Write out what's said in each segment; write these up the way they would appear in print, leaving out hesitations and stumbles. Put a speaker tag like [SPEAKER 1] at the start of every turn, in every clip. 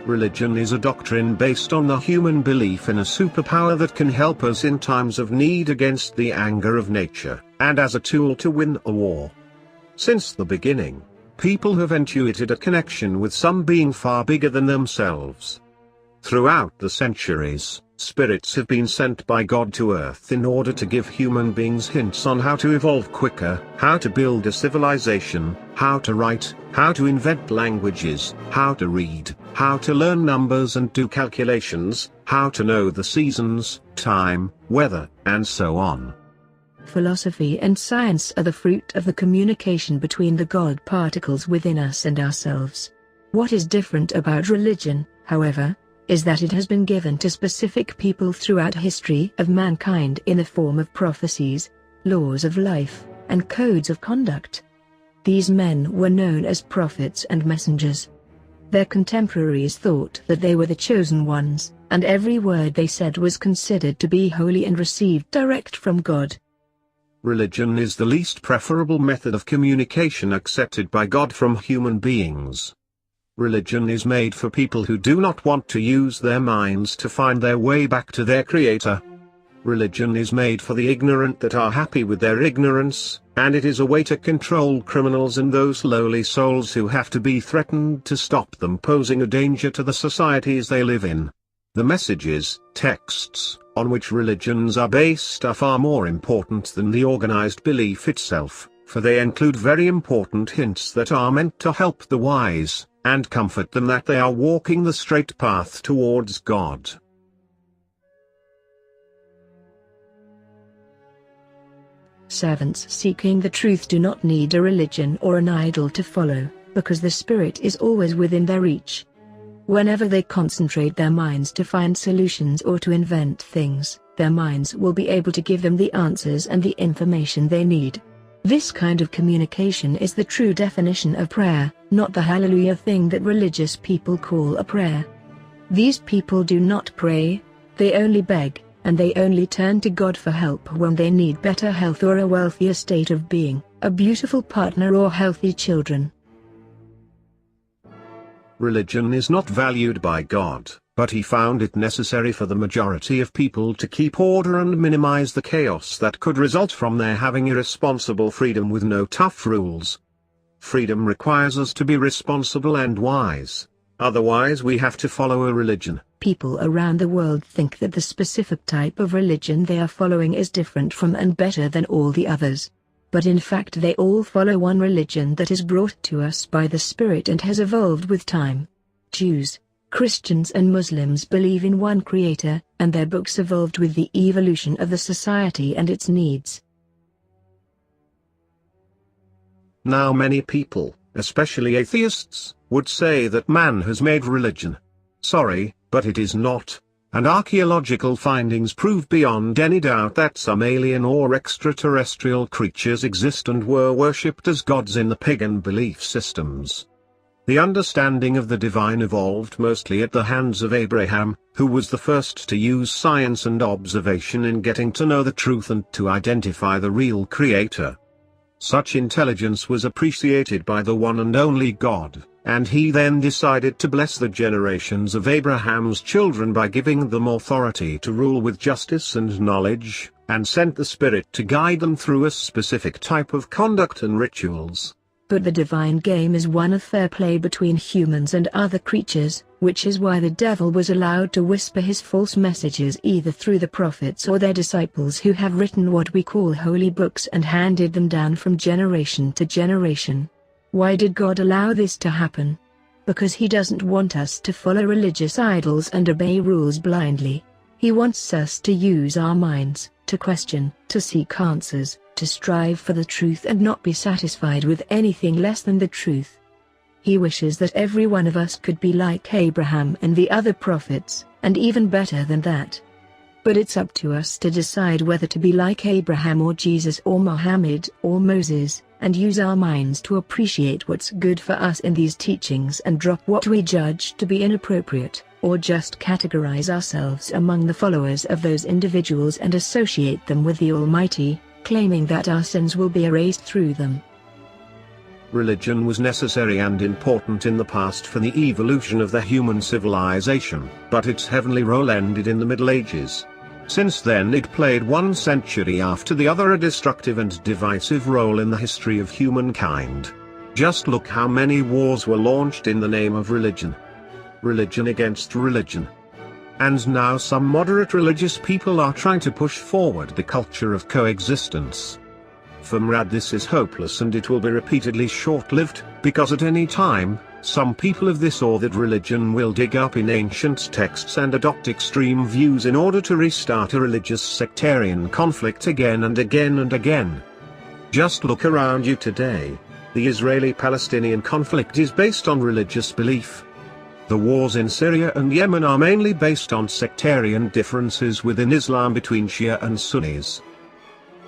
[SPEAKER 1] Religion is a doctrine based on the human belief in a superpower that can help us in times of need against the anger of nature, and as a tool to win a war. Since the beginning, people have intuited a connection with some being far bigger than themselves. Throughout the centuries, spirits have been sent by God to Earth in order to give human beings hints on how to evolve quicker, how to build a civilization, how to write, how to invent languages, how to read, how to learn numbers and do calculations, how to know the seasons, time, weather, and so on.
[SPEAKER 2] Philosophy and science are the fruit of the communication between the God particles within us and ourselves. What is different about religion, however, is that it has been given to specific people throughout history of mankind in the form of prophecies, laws of life, and codes of conduct. These men were known as prophets and messengers. Their contemporaries thought that they were the chosen ones, and every word they said was considered to be holy and received direct from God.
[SPEAKER 1] Religion is the least preferable method of communication accepted by God from human beings. Religion is made for people who do not want to use their minds to find their way back to their Creator. Religion is made for the ignorant that are happy with their ignorance, and it is a way to control criminals and those lowly souls who have to be threatened to stop them posing a danger to the societies they live in. The messages, texts, on which religions are based are far more important than the organized belief itself, for they include very important hints that are meant to help the wise, and comfort them that they are walking the straight path towards God.
[SPEAKER 2] Servants seeking the truth do not need a religion or an idol to follow, because the Spirit is always within their reach. Whenever they concentrate their minds to find solutions or to invent things, their minds will be able to give them the answers and the information they need. This kind of communication is the true definition of prayer, not the hallelujah thing that religious people call a prayer. These people do not pray, they only beg, and they only turn to God for help when they need better health or a wealthier state of being, a beautiful partner or healthy children.
[SPEAKER 1] Religion is not valued by God, but He found it necessary for the majority of people to keep order and minimize the chaos that could result from their having irresponsible freedom with no tough rules. Freedom requires us to be responsible and wise, otherwise we have to follow a religion.
[SPEAKER 2] People around the world think that the specific type of religion they are following is different from and better than all the others. But in fact they all follow one religion that is brought to us by the Spirit and has evolved with time. Jews, Christians and Muslims believe in one Creator, and their books evolved with the evolution of the society and its needs.
[SPEAKER 1] Now many people, especially atheists, would say that man has made religion. Sorry, but it is not. And archaeological findings prove beyond any doubt that some alien or extraterrestrial creatures exist and were worshipped as gods in the pagan belief systems. The understanding of the divine evolved mostly at the hands of Abraham, who was the first to use science and observation in getting to know the truth and to identify the real Creator. Such intelligence was appreciated by the one and only God, and He then decided to bless the generations of Abraham's children by giving them authority to rule with justice and knowledge, and sent the Spirit to guide them through a specific type of conduct and rituals.
[SPEAKER 2] But the divine game is one of fair play between humans and other creatures, which is why the devil was allowed to whisper his false messages either through the prophets or their disciples who have written what we call holy books and handed them down from generation to generation. Why did God allow this to happen? Because He doesn't want us to follow religious idols and obey rules blindly. He wants us to use our minds, to question, to seek answers, to strive for the truth and not be satisfied with anything less than the truth. He wishes that every one of us could be like Abraham and the other prophets, and even better than that. But it's up to us to decide whether to be like Abraham or Jesus or Muhammad or Moses, and use our minds to appreciate what's good for us in these teachings and drop what we judge to be inappropriate, or just categorize ourselves among the followers of those individuals and associate them with the Almighty, claiming that our sins will be erased through them.
[SPEAKER 1] Religion was necessary and important in the past for the evolution of the human civilization, but its heavenly role ended in the Middle Ages. Since then it played one century after the other a destructive and divisive role in the history of humankind. Just look how many wars were launched in the name of religion. Religion against religion. And now some moderate religious people are trying to push forward the culture of coexistence. For Mrad, this is hopeless, and it will be repeatedly short-lived, because at any time, some people of this or that religion will dig up in ancient texts and adopt extreme views in order to restart a religious sectarian conflict again and again and again. Just look around you today. The Israeli-Palestinian conflict is based on religious belief. The wars in Syria and Yemen are mainly based on sectarian differences within Islam between Shia and Sunnis.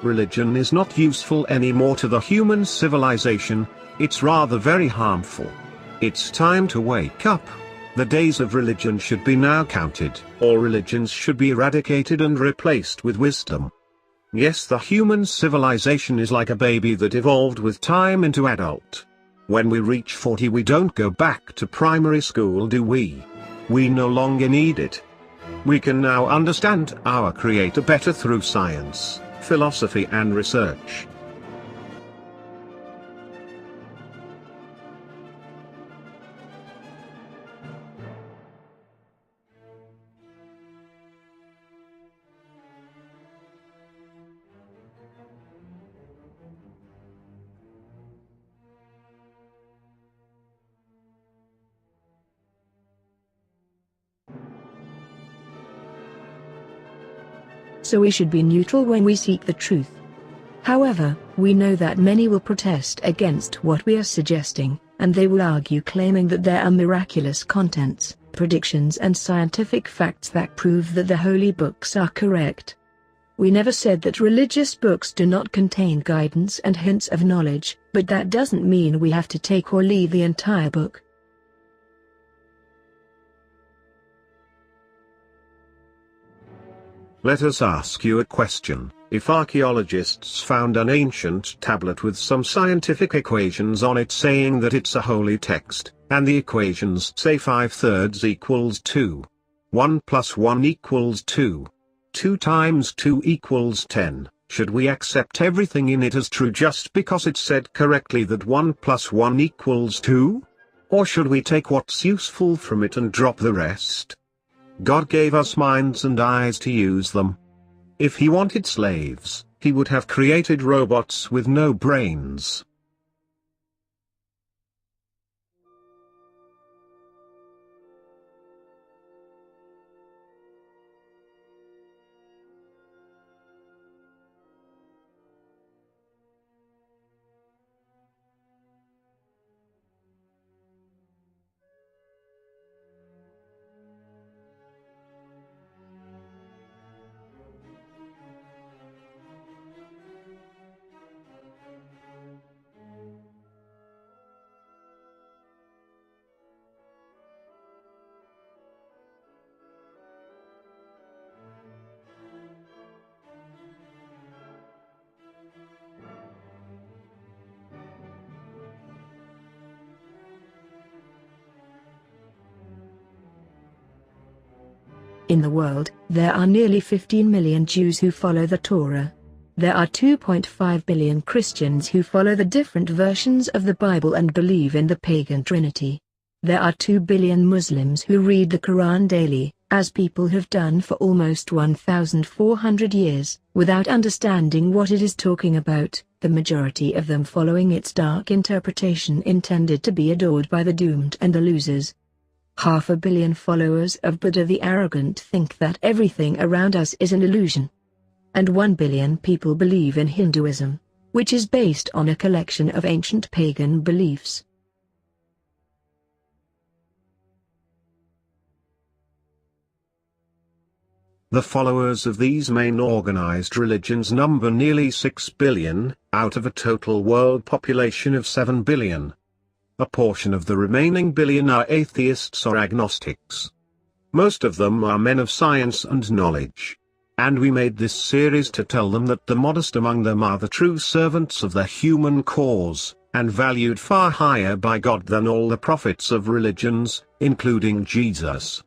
[SPEAKER 1] Religion is not useful anymore to the human civilization, it's rather very harmful. It's time to wake up. The days of religion should be now counted. All religions should be eradicated and replaced with wisdom. Yes, the human civilization is like a baby that evolved with time into adult. When we reach 40 we don't go back to primary school, do we? We no longer need it. We can now understand our Creator better through science, philosophy and research.
[SPEAKER 2] So we should be neutral when we seek the truth. However, we know that many will protest against what we are suggesting, and they will argue claiming that there are miraculous contents, predictions and scientific facts that prove that the holy books are correct. We never said that religious books do not contain guidance and hints of knowledge, but that doesn't mean we have to take or leave the entire book.
[SPEAKER 1] Let us ask you a question. If archaeologists found an ancient tablet with some scientific equations on it saying that it's a holy text, and the equations say 5/3 equals 2. 1 + 1 equals 2. 2 × 2 equals 10, should we accept everything in it as true just because it said correctly that 1 + 1 equals 2? Or should we take what's useful from it and drop the rest? God gave us minds and eyes to use them. If he wanted slaves, he would have created robots with no brains.
[SPEAKER 2] In the world, there are nearly 15 million Jews who follow the Torah. There are 2.5 billion Christians who follow the different versions of the Bible and believe in the pagan Trinity. There are 2 billion Muslims who read the Quran daily, as people have done for almost 1,400 years, without understanding what it is talking about, the majority of them following its dark interpretation intended to be adored by the doomed and the losers. 500 million followers of Buddha the Arrogant think that everything around us is an illusion. And 1 billion people believe in Hinduism, which is based on a collection of ancient pagan beliefs.
[SPEAKER 1] The followers of these main organized religions number nearly 6 billion, out of a total world population of 7 billion. A portion of the remaining billion are atheists or agnostics. Most of them are men of science and knowledge. And we made this series to tell them that the modest among them are the true servants of the human cause, and valued far higher by God than all the prophets of religions, including Jesus.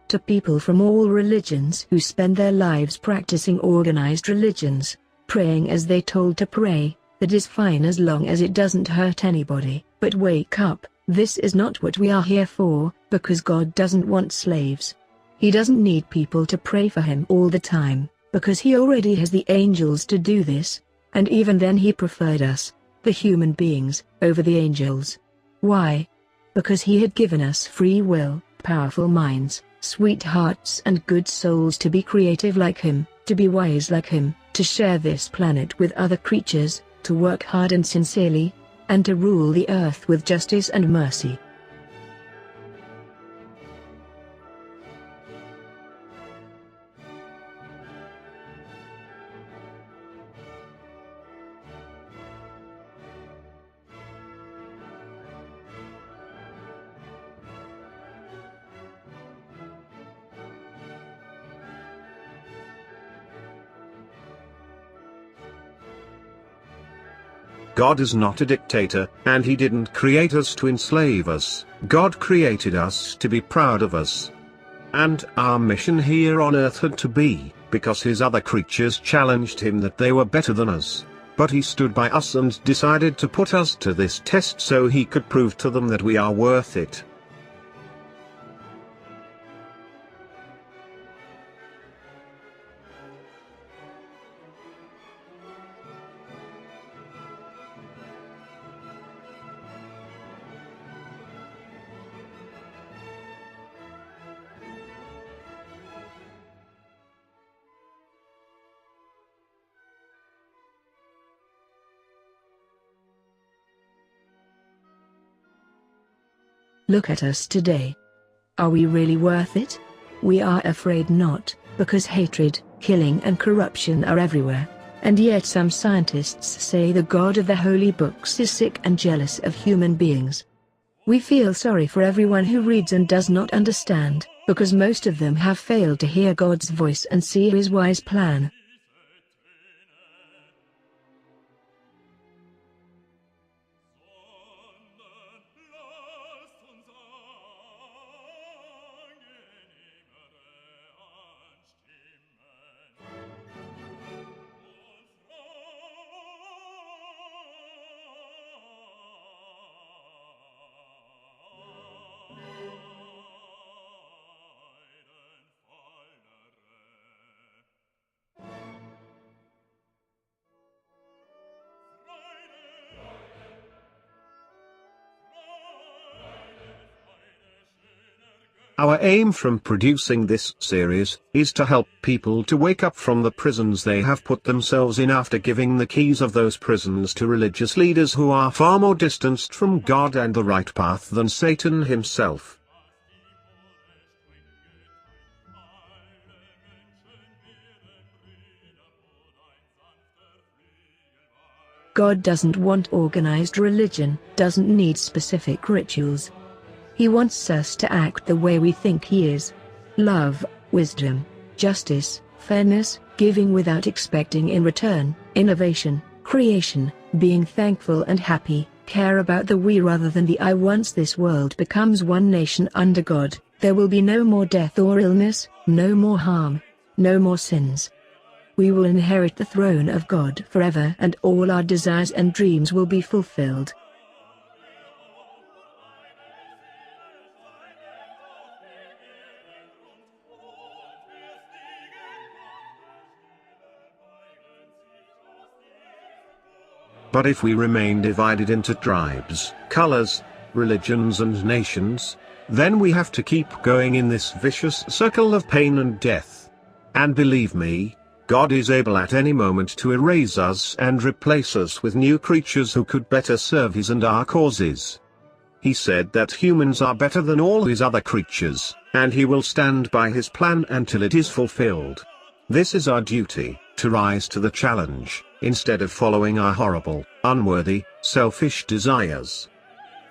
[SPEAKER 2] To people from all religions who spend their lives practicing organized religions, praying as they're told to pray, that is fine as long as it doesn't hurt anybody. But wake up, this is not what we are here for, because God doesn't want slaves. He doesn't need people to pray for him all the time, because he already has the angels to do this, and even then he preferred us, the human beings, over the angels. Why? Because he had given us free will, powerful minds, sweet hearts and good souls to be creative like him, to be wise like him, to share this planet with other creatures, to work hard and sincerely, and to rule the earth with justice and mercy.
[SPEAKER 1] God is not a dictator, and he didn't create us to enslave us. God created us to be proud of us. And our mission here on earth had to be, because his other creatures challenged him that they were better than us. But he stood by us and decided to put us to this test so he could prove to them that we are worth it.
[SPEAKER 2] Look at us today. Are we really worth it? We are afraid not, because hatred, killing and corruption are everywhere. And yet some scientists say the God of the holy books is sick and jealous of human beings. We feel sorry for everyone who reads and does not understand, because most of them have failed to hear God's voice and see his wise plan.
[SPEAKER 1] Our aim from producing this series is to help people to wake up from the prisons they have put themselves in after giving the keys of those prisons to religious leaders who are far more distanced from God and the right path than Satan himself.
[SPEAKER 2] God doesn't want organized religion, doesn't need specific rituals. He wants us to act the way we think he is. Love, wisdom, justice, fairness, giving without expecting in return, innovation, creation, being thankful and happy, care about the we rather than the I. Once this world becomes one nation under God, there will be no more death or illness, no more harm, no more sins. We will inherit the throne of God forever and all our desires and dreams will be fulfilled.
[SPEAKER 1] But if we remain divided into tribes, colors, religions and nations, then we have to keep going in this vicious circle of pain and death. And believe me, God is able at any moment to erase us and replace us with new creatures who could better serve his and our causes. He said that humans are better than all his other creatures, and he will stand by his plan until it is fulfilled. This is our duty, to rise to the challenge, instead of following our horrible, unworthy, selfish desires.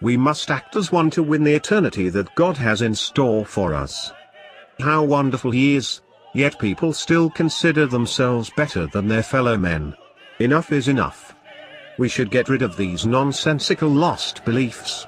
[SPEAKER 1] We must act as one to win the eternity that God has in store for us. How wonderful he is! Yet people still consider themselves better than their fellow men. Enough is enough. We should get rid of these nonsensical lost beliefs.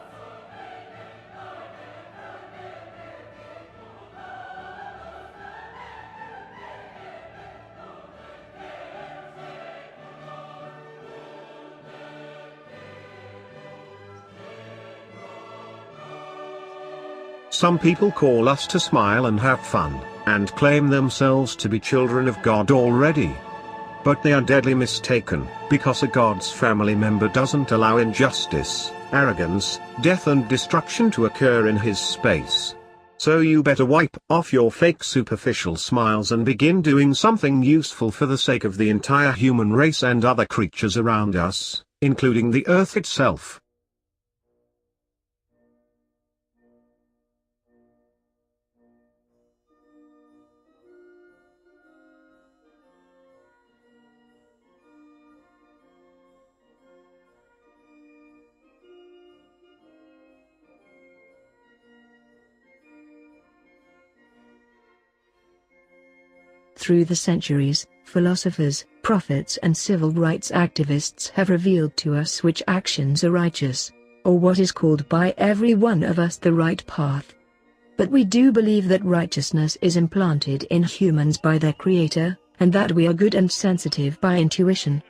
[SPEAKER 1] Some people call us to smile and have fun, and claim themselves to be children of God already. But they are deadly mistaken, because a God's family member doesn't allow injustice, arrogance, death and destruction to occur in his space. So you better wipe off your fake superficial smiles and begin doing something useful for the sake of the entire human race and other creatures around us, including the earth itself.
[SPEAKER 2] Through the centuries, philosophers, prophets and civil rights activists have revealed to us which actions are righteous, or what is called by every one of us the right path. But we do believe that righteousness is implanted in humans by their Creator, and that we are good and sensitive by intuition.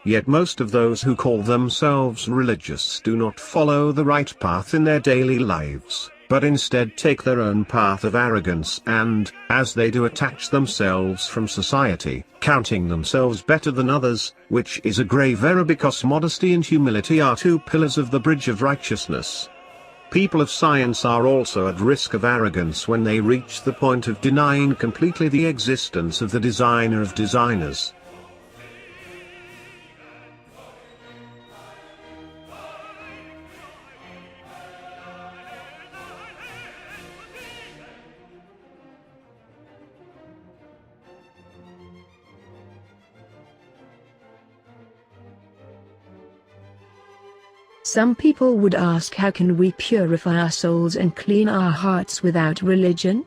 [SPEAKER 1] Yet most of those who call themselves religious do not follow the right path in their daily lives, but instead take their own path of arrogance and, as they do, attach themselves from society, counting themselves better than others, which is a grave error because modesty and humility are two pillars of the bridge of righteousness. People of science are also at risk of arrogance when they reach the point of denying completely the existence of the designer of designers.
[SPEAKER 2] Some people would ask, how can we purify our souls and clean our hearts without religion?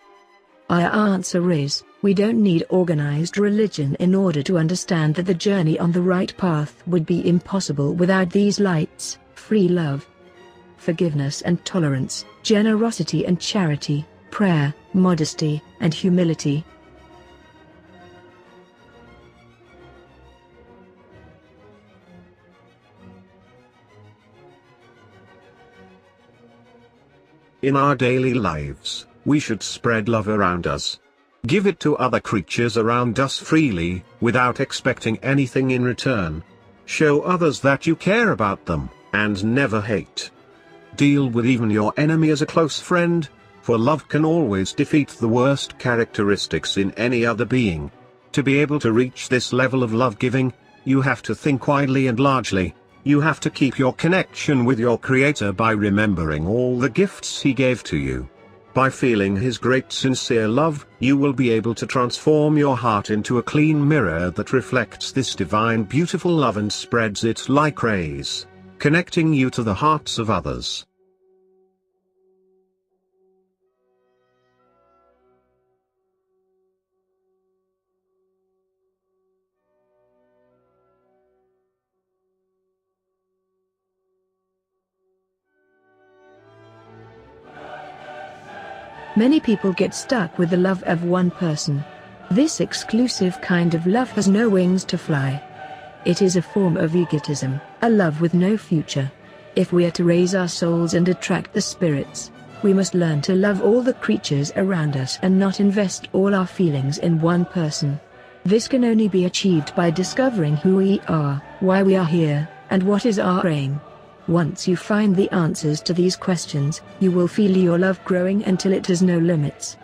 [SPEAKER 2] Our answer is, we don't need organized religion in order to understand that the journey on the right path would be impossible without these lights: free love, forgiveness and tolerance, generosity and charity, prayer, modesty, and humility.
[SPEAKER 1] In our daily lives, we should spread love around us. Give it to other creatures around us freely, without expecting anything in return. Show others that you care about them, and never hate. Deal with even your enemy as a close friend, for love can always defeat the worst characteristics in any other being. To be able to reach this level of love-giving, you have to think widely and largely. You have to keep your connection with your Creator by remembering all the gifts He gave to you. By feeling His great sincere love, you will be able to transform your heart into a clean mirror that reflects this divine beautiful love and spreads it like rays, connecting you to the hearts of others.
[SPEAKER 2] Many people get stuck with the love of one person. This exclusive kind of love has no wings to fly. It is a form of egotism, a love with no future. If we are to raise our souls and attract the spirits, We must learn to love all the creatures around us and not invest all our feelings in one person. This can only be achieved by discovering who we are, why we are here, and what is our aim. Once you find the answers to these questions, you will feel your love growing until it has no limits.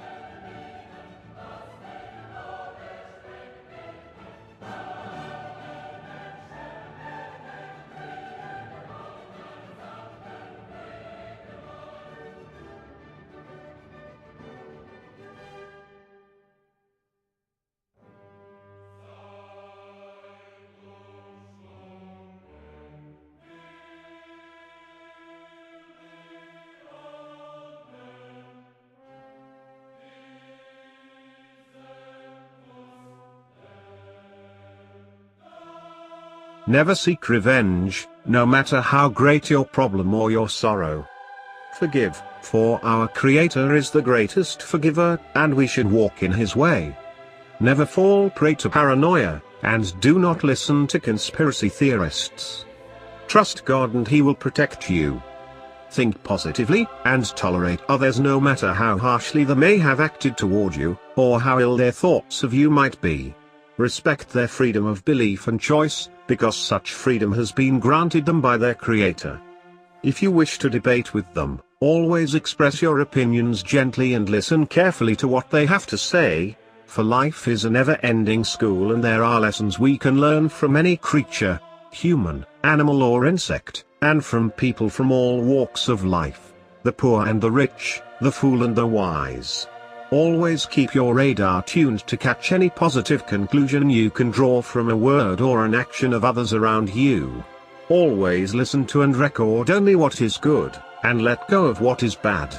[SPEAKER 1] Never seek revenge, no matter how great your problem or your sorrow. Forgive, for our Creator is the greatest forgiver, and we should walk in His way. Never fall prey to paranoia, and do not listen to conspiracy theorists. Trust God and He will protect you. Think positively, and tolerate others no matter how harshly they may have acted toward you, or how ill their thoughts of you might be. Respect their freedom of belief and choice, because such freedom has been granted them by their Creator. If you wish to debate with them, always express your opinions gently and listen carefully to what they have to say, for life is a never-ending school and there are lessons we can learn from any creature, human, animal or insect, and from people from all walks of life, the poor and the rich, the fool and the wise. Always keep your radar tuned to catch any positive conclusion you can draw from a word or an action of others around you. Always listen to and record only what is good, and let go of what is bad.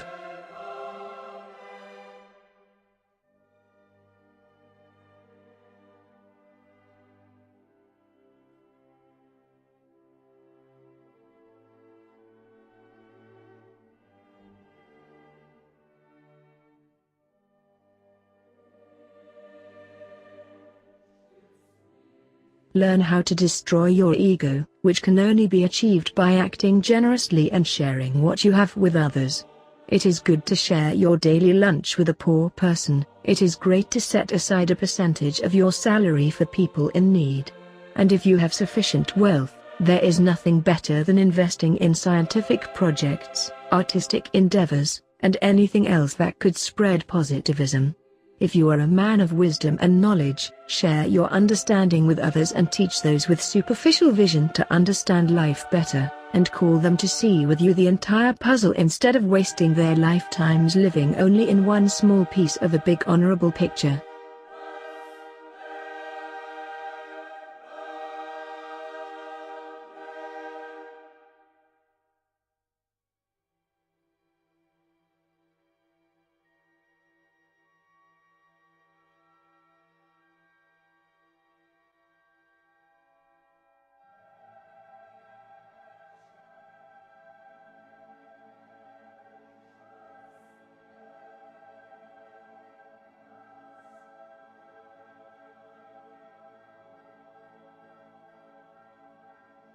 [SPEAKER 2] Learn how to destroy your ego, which can only be achieved by acting generously and sharing what you have with others. It is good to share your daily lunch with a poor person. It is great to set aside a percentage of your salary for people in need. And if you have sufficient wealth, there is nothing better than investing in scientific projects, artistic endeavors, and anything else that could spread positivism. If you are a man of wisdom and knowledge, share your understanding with others and teach those with superficial vision to understand life better, and call them to see with you the entire puzzle instead of wasting their lifetimes living only in one small piece of a big honorable picture.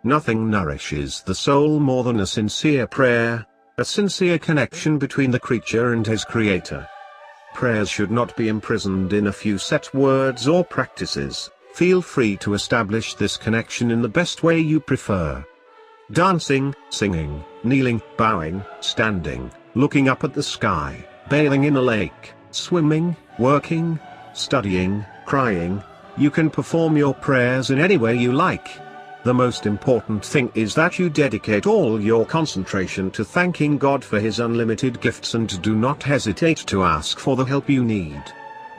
[SPEAKER 1] Nothing nourishes the soul more than a sincere prayer, a sincere connection between the creature and his Creator. Prayers should not be imprisoned in a few set words or practices. Feel free to establish this connection in the best way you prefer. Dancing, singing, kneeling, bowing, standing, looking up at the sky, bathing in a lake, swimming, working, studying, crying. You can perform your prayers in any way you like. The most important thing is that you dedicate all your concentration to thanking God for His unlimited gifts and do not hesitate to ask for the help you need.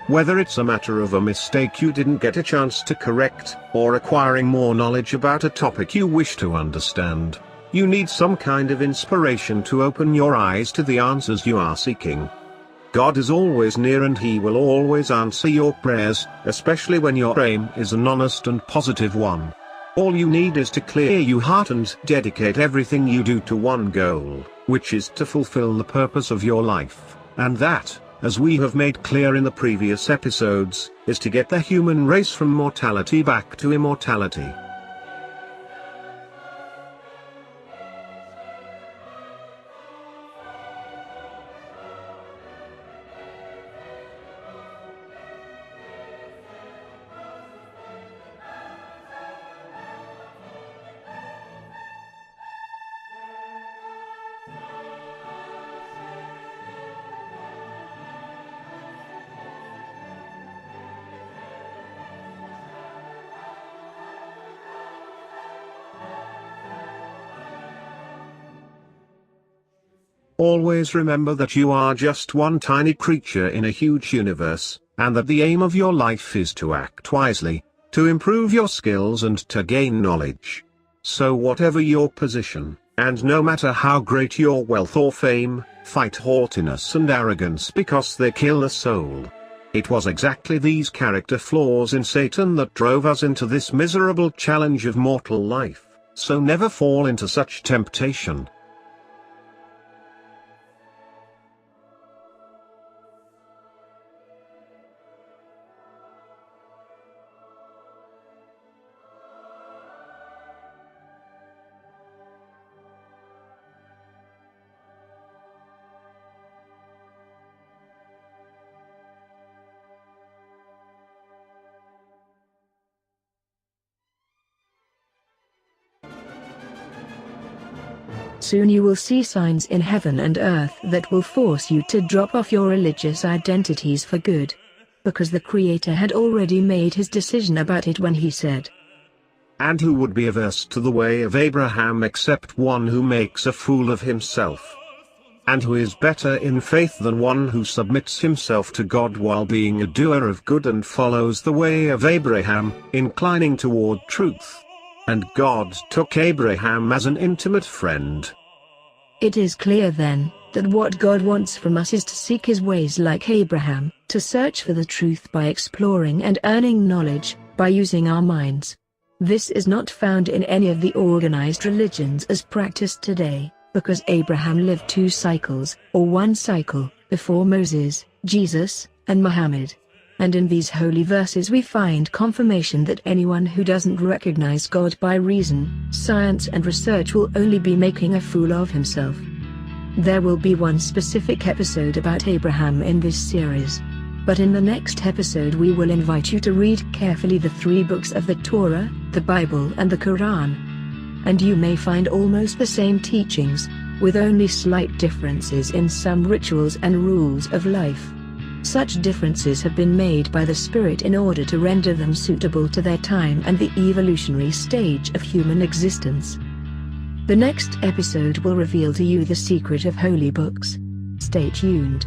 [SPEAKER 1] Whether it's a matter of a mistake you didn't get a chance to correct, or acquiring more knowledge about a topic you wish to understand, you need some kind of inspiration to open your eyes to the answers you are seeking. God is always near and He will always answer your prayers, especially when your aim is an honest and positive one. All you need is to clear your heart and dedicate everything you do to one goal, which is to fulfill the purpose of your life, and that, as we have made clear in the previous episodes, is to get the human race from mortality back to immortality. Always remember that you are just one tiny creature in a huge universe, and that the aim of your life is to act wisely, to improve your skills and to gain knowledge. So whatever your position, and no matter how great your wealth or fame, fight haughtiness and arrogance because they kill the soul. It was exactly these character flaws in Satan that drove us into this miserable challenge of mortal life, so never fall into such temptation.
[SPEAKER 2] Soon you will see signs in heaven and earth that will force you to drop off your religious identities for good. Because the Creator had already made his decision about it when he said,
[SPEAKER 1] "And who would be averse to the way of Abraham except one who makes a fool of himself? And who is better in faith than one who submits himself to God while being a doer of good and follows the way of Abraham, inclining toward truth? And God took Abraham as an intimate friend."
[SPEAKER 2] It is clear then, that what God wants from us is to seek his ways like Abraham, to search for the truth by exploring and earning knowledge, by using our minds. This is not found in any of the organized religions as practiced today, because Abraham lived 2 cycles, or 1 cycle, before Moses, Jesus, and Muhammad. And in these holy verses we find confirmation that anyone who doesn't recognize God by reason, science and research will only be making a fool of himself. There will be one specific episode about Abraham in this series. But in the next episode we will invite you to read carefully the 3 books of the Torah, the Bible and the Quran. And you may find almost the same teachings, with only slight differences in some rituals and rules of life. Such differences have been made by the Spirit in order to render them suitable to their time and the evolutionary stage of human existence. The next episode will reveal to you the secret of holy books. Stay tuned.